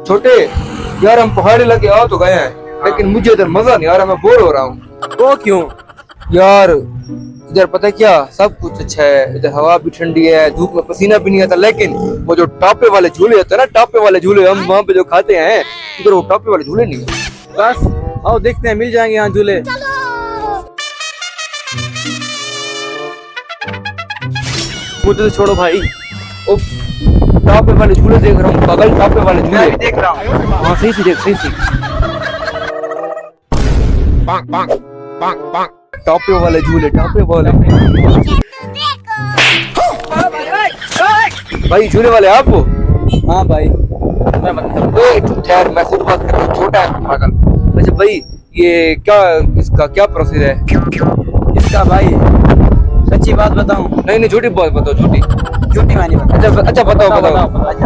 छोटे यार, हम पहाड़ी इलाके आ तो गए हैं, लेकिन मुझे इधर मजा नहीं आ रहा, मैं बोर हो रहा हूँ। वो क्यों? यार इधर पता है क्या, सब कुछ अच्छा है, इधर हवा भी ठंडी है, धूप में पसीना भी नहीं आता, लेकिन वो जो टापे वाले झूले होते हैं ना, टापे वाले झूले हम वहाँ पे जो खाते हैं, इधर वो टापे वाले झूले नहीं है। बस आओ देखते हैं, मिल जाएंगे यहाँ झूले। मुझे तो छोड़ो भाई। ओ, टापे वाले झूले देख रहा हूँ पागल, टापे वाले मैं झूले भी देख रहा हूँ। हाँ सही से देख, सही से। टापे वाले झूले, टापे वाले। भाई झूले वाले आप हो? हाँ भाई, मैं मतलब ठहर, मैं खुद बात कर रहा हूँ, छोटा है पागल। अच्छा भाई, ये क्या, इसका क्या प्रोसेस है? इसका भाई सच्ची बात बताऊं? नहीं नहीं, झूठी बात बताओ, झूठी। झूठी मैं नहीं बताऊं। अच्छा अच्छा, बताओ बताओ। अच्छा